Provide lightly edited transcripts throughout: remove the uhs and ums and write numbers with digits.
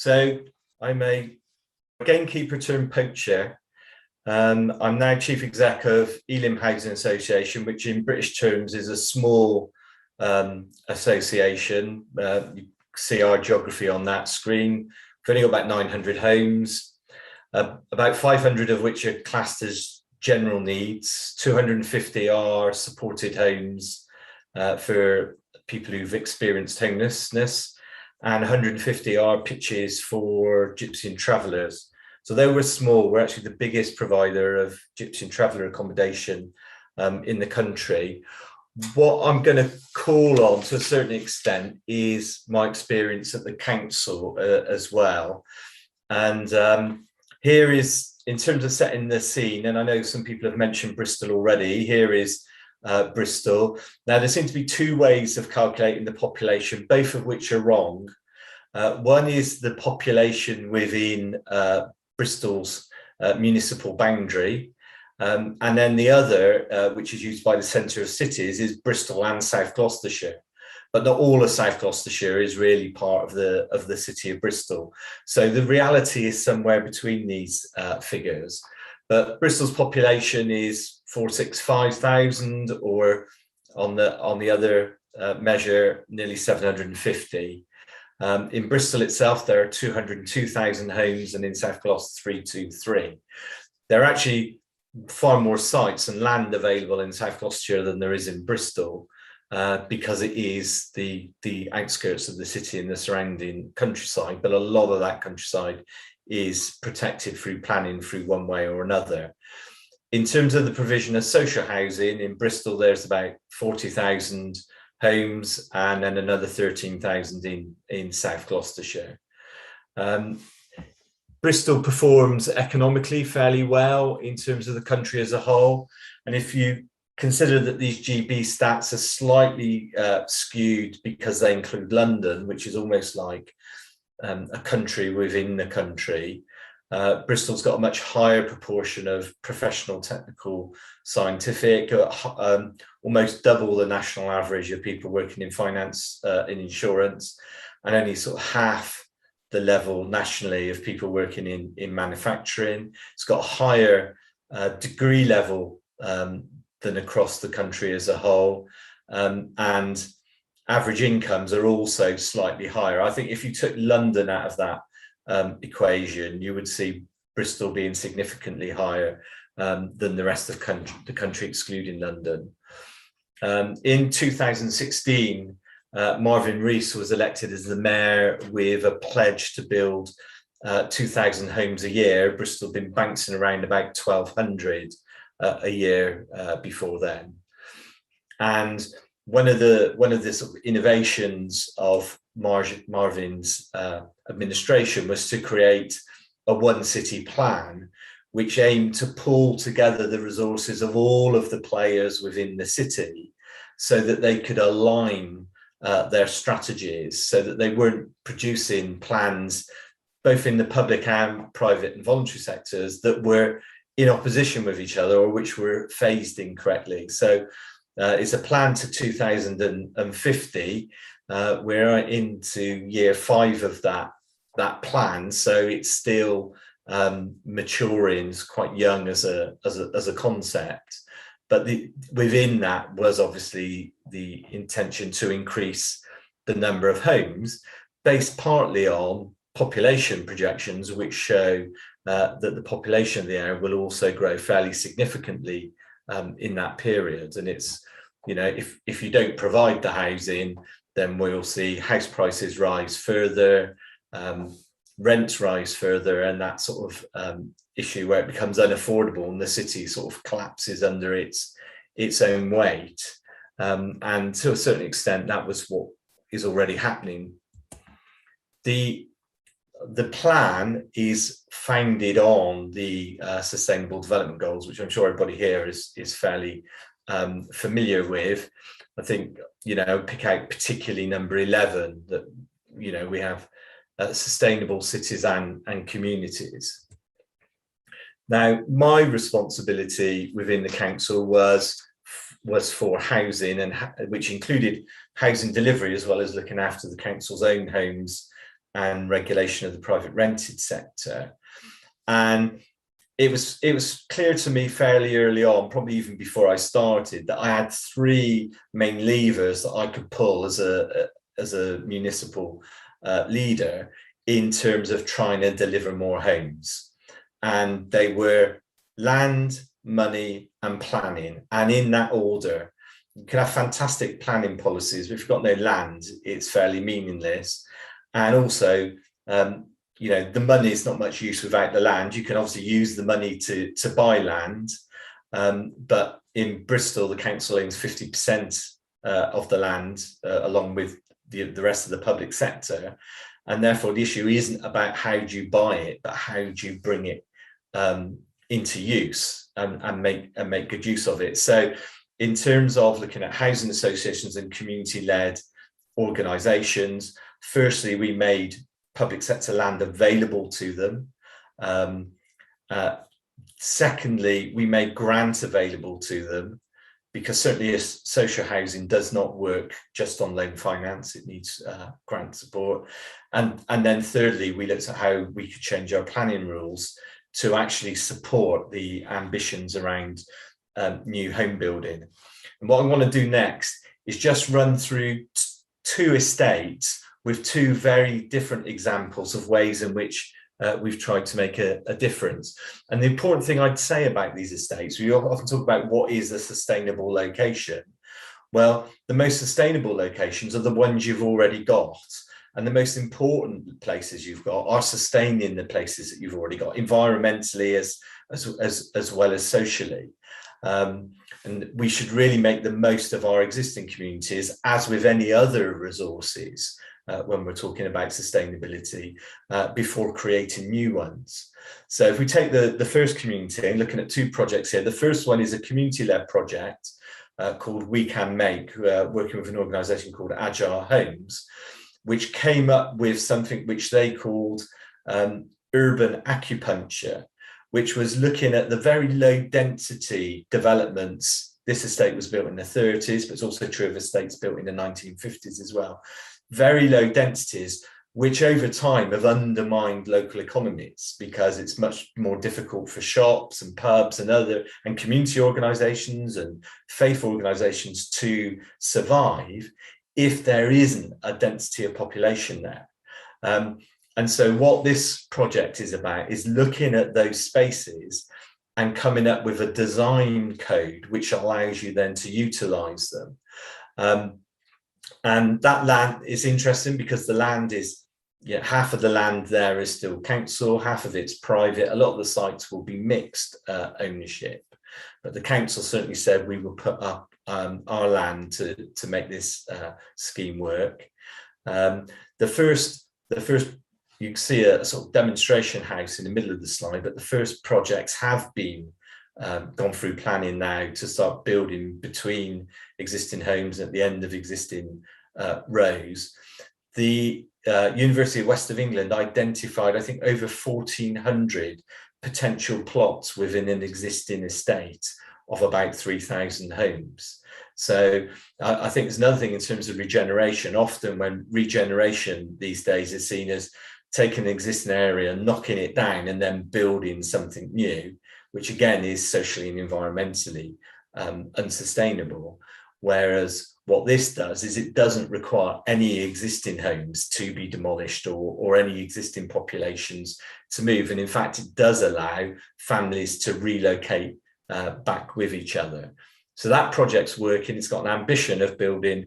So I'm a gamekeeper turned poacher. I'm now chief exec of Elim Housing Association, which in British terms is a small association. You see our geography on that screen. We've only got about 900 homes, about 500 of which are classed as general needs. 250 are supported homes for people who've experienced homelessness, and 150 are pitches for gypsy and travellers. So though we're small, we're actually the biggest provider of gypsy and traveller accommodation in the country. What I'm going to call on to a certain extent is my experience at the council as well. And here is, in terms of setting the scene, and I know some people have mentioned Bristol already, here is Bristol. Now, there seem to be two ways of calculating the population, both of which are wrong. One is the population within Bristol's municipal boundary. And then the other, which is used by the Centre of Cities, is Bristol and South Gloucestershire. But not all of South Gloucestershire is really part of the city of Bristol. So the reality is somewhere between these figures. But Bristol's population is 465,000, or on the other measure, nearly 750. In Bristol itself, there are 202,000 homes, and in South Gloucester, 323. There are actually far more sites and land available in South Gloucestershire than there is in Bristol, because it is the outskirts of the city and the surrounding countryside. But a lot of that countryside is protected through planning through one way or another. In terms of the provision of social housing, in Bristol, there's about 40,000 homes, and then another 13,000 in South Gloucestershire. Bristol performs economically fairly well in terms of the country as a whole. And if you consider that these GB stats are slightly skewed because they include London, which is almost like a country within the country, Bristol's got a much higher proportion of professional, technical, scientific, almost double the national average of people working in finance, in insurance, and only sort of half the level nationally of people working in manufacturing. It's got a higher degree level than across the country as a whole, and average incomes are also slightly higher. I think if you took London out of that equation, you would see Bristol being significantly higher than the rest of the country, excluding London. In 2016, Marvin Rees was elected as the mayor with a pledge to build 2,000 homes a year. Bristol had been bouncing around about 1,200 a year before then. And one of the sort of innovations of Marvin's administration was to create a one city plan, which aimed to pull together the resources of all of the players within the city so that they could align their strategies, so that they weren't producing plans both in the public and private and voluntary sectors that were in opposition with each other or which were phased incorrectly. So it's a plan to 2050. We're into year 5 of that plan, so it's still maturing. It's quite young as a concept, but within that was obviously the intention to increase the number of homes, based partly on population projections, which show that the population of the area will also grow fairly significantly in that period. And it's, you know, if you don't provide the housing, then we'll see house prices rise further, rents rise further, and that sort of issue where it becomes unaffordable and the city sort of collapses under its own weight. And to a certain extent, that was what is already happening. The plan is founded on the Sustainable Development Goals, which I'm sure everybody here is fairly familiar with. I think, you know, pick out particularly number 11, that, you know, we have sustainable cities and communities. Now, my responsibility within the council was for housing, and which included housing delivery, as well as looking after the council's own homes and regulation of the private rented sector. And it was clear to me fairly early on, probably even before I started, that I had three main levers that I could pull as a municipal leader in terms of trying to deliver more homes. And they were land, money, and planning, and in that order. You can have fantastic planning policies, but if you've got no land, it's fairly meaningless. And also, the money is not much use without the land. You can obviously use the money to buy land, but in Bristol, the council owns 50% of the land, along with the rest of the public sector. And therefore, the issue isn't about how do you buy it, but how do you bring it into use and make good use of it. So in terms of looking at housing associations and community-led organisations, firstly, we made public sector land available to them. Secondly, we made grants available to them, because certainly social housing does not work just on loan finance. It needs grant support. And then thirdly, we looked at how we could change our planning rules to actually support the ambitions around new home building. And what I want to do next is just run through two estates with two very different examples of ways in which we've tried to make a difference. And the important thing I'd say about these estates, we often talk about what is a sustainable location. Well, the most sustainable locations are the ones you've already got. And the most important places you've got are sustaining the places that you've already got, environmentally as well as socially. And we should really make the most of our existing communities, as with any other resources, when we're talking about sustainability, before creating new ones. So if we take the first community and looking at two projects here, the first one is a community-led project called We Can Make, working with an organisation called Agile Homes, which came up with something which they called urban acupuncture, which was looking at the very low density developments. This estate was built in the 30s, but it's also true of estates built in the 1950s as well. Very low densities, which over time have undermined local economies, because it's much more difficult for shops and pubs and community organisations and faith organisations to survive if there isn't a density of population there. And so what this project is about is looking at those spaces and coming up with a design code which allows you then to utilise them. And that land is interesting because the land is, half of the land there is still council, half of it's private. A lot of the sites will be mixed ownership, but the council certainly said we will put up our land to make this scheme work. The first, you can see a sort of demonstration house in the middle of the slide, but the first projects have been gone through planning now to start building between existing homes at the end of existing rows. The University of West of England identified, I think, over 1,400 potential plots within an existing estate of about 3,000 homes. So I think there's another thing in terms of regeneration. Often when regeneration these days is seen as taking an existing area, knocking it down and then building something new, which again is socially and environmentally unsustainable. Whereas what this does is it doesn't require any existing homes to be demolished or any existing populations to move. And in fact, it does allow families to relocate back with each other. So that project's working. It's got an ambition of building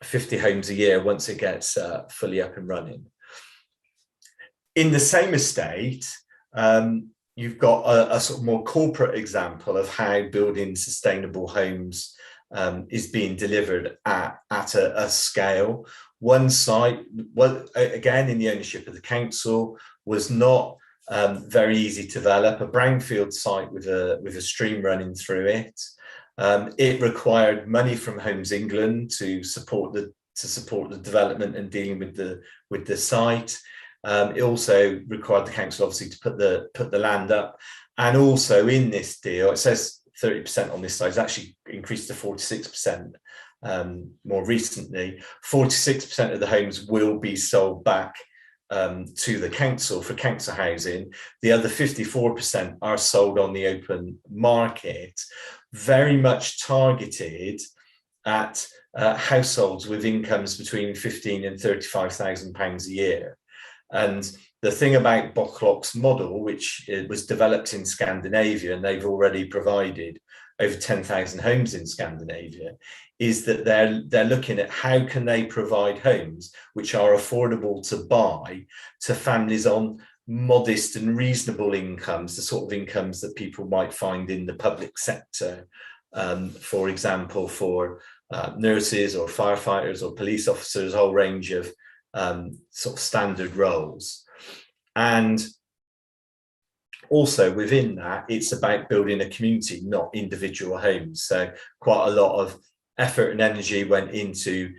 50 homes a year once it gets fully up and running. In the same estate, you've got a sort of more corporate example of how building sustainable homes is being delivered at a scale. One site, again in the ownership of the council, was not very easy to develop. A brownfield site with a stream running through it. It required money from Homes England to support the development and dealing with the site. It also required the council obviously to put the land up, and also in this deal it says 30% on this side. It's actually increased to 46% more recently. 46% of the homes will be sold back to the council for council housing. The other 54% are sold on the open market, very much targeted at households with incomes between 15 and 35,000 pounds a year. And the thing about Bocklock's model, which was developed in Scandinavia, and they've already provided over 10,000 homes in Scandinavia, is that they're looking at how can they provide homes which are affordable to buy to families on modest and reasonable incomes, the sort of incomes that people might find in the public sector, for example, for nurses or firefighters or police officers, a whole range of sort of standard roles. And also within that, it's about building a community, not individual homes. So quite a lot of effort and energy went into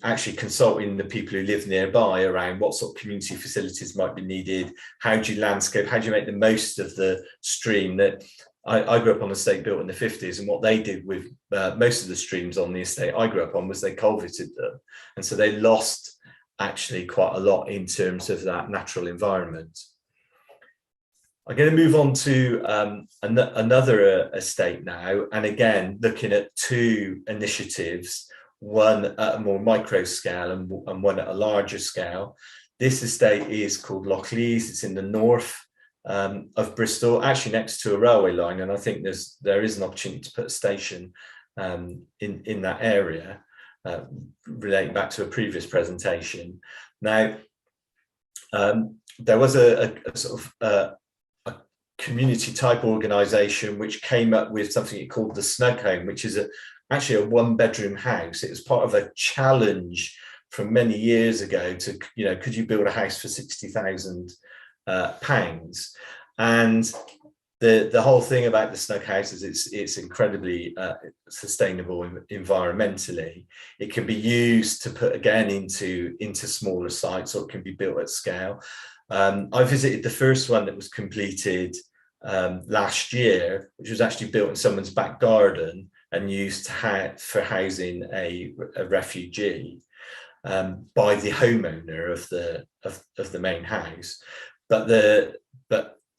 actually consulting the people who live nearby around what sort of community facilities might be needed, how do you landscape, how do you make the most of the stream. That I grew up on an estate built in the 50s, and what they did with most of the streams on the estate I grew up on was they culverted them. And so they lost actually quite a lot in terms of that natural environment. I'm going to move on to another estate now, and again looking at two initiatives, one at a more micro scale and one at a larger scale. This estate is called Lochleys. It's in the north of Bristol, actually next to a railway line, and I think there is an opportunity to put a station in that area, relating back to a previous presentation. Now, there was a sort of a community type organisation which came up with something called the Snug Home, which is actually a one-bedroom house. It was part of a challenge from many years ago to, could you build a house for £60,000? And the whole thing about the Snug House is it's incredibly sustainable environmentally. It can be used to put again into smaller sites, or it can be built at scale. I visited the first one that was completed last year, which was actually built in someone's back garden and used for housing a refugee by the homeowner of the main house. But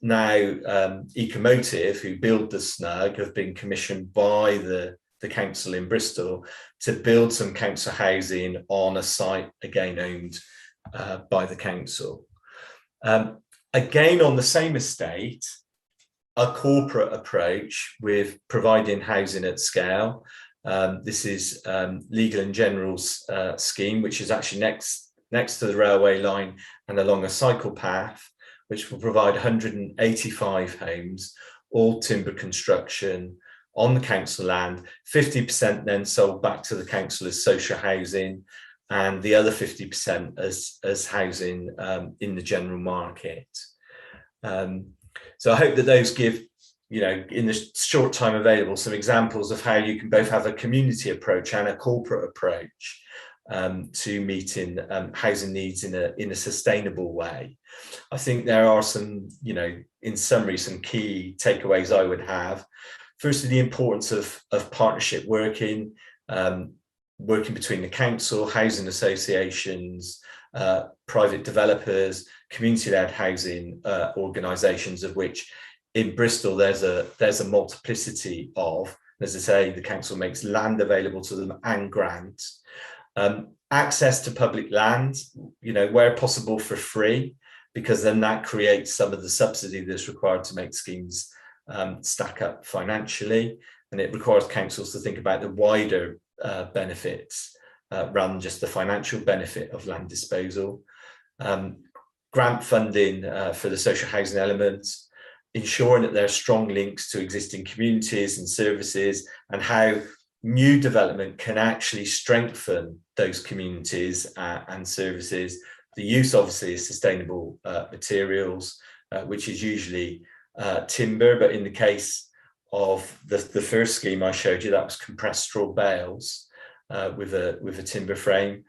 now Ecomotive, who build the Snug, have been commissioned by the council in Bristol to build some council housing on a site again owned by the council. Again, on the same estate, a corporate approach with providing housing at scale. This is Legal and General's scheme, which is actually next to the railway line and along a cycle path, which will provide 185 homes, all timber construction on the council land, 50% then sold back to the council as social housing, and the other 50% as housing in the general market. So I hope that those give, in the short time available, some examples of how you can both have a community approach and a corporate approach to meeting housing needs in a sustainable way. I think there are some, in summary, some key takeaways I would have. Firstly, the importance of partnership working between the council, housing associations, private developers, community-led housing organisations, of which in Bristol there's a multiplicity of. As I say, the council makes land available to them and grants. Access to public land, where possible for free, because then that creates some of the subsidy that's required to make schemes stack up financially. And it requires councils to think about the wider benefits rather than just the financial benefit of land disposal. Grant funding for the social housing elements, ensuring that there are strong links to existing communities and services, and how new development can actually strengthen those communities and services. The use, obviously, is sustainable materials, which is usually timber, but in the case of the first scheme I showed you, that was compressed straw bales with a timber frame.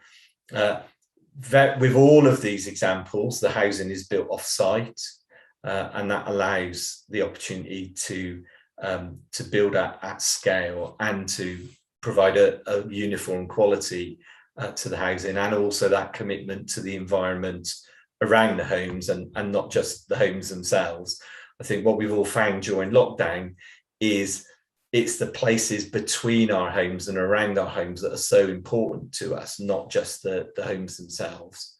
With all of these examples, the housing is built off-site, and that allows the opportunity to build at scale and to provide a uniform quality to the housing, and also that commitment to the environment around the homes and not just the homes themselves. I think what we've all found during lockdown is it's the places between our homes and around our homes that are so important to us, not just the homes themselves.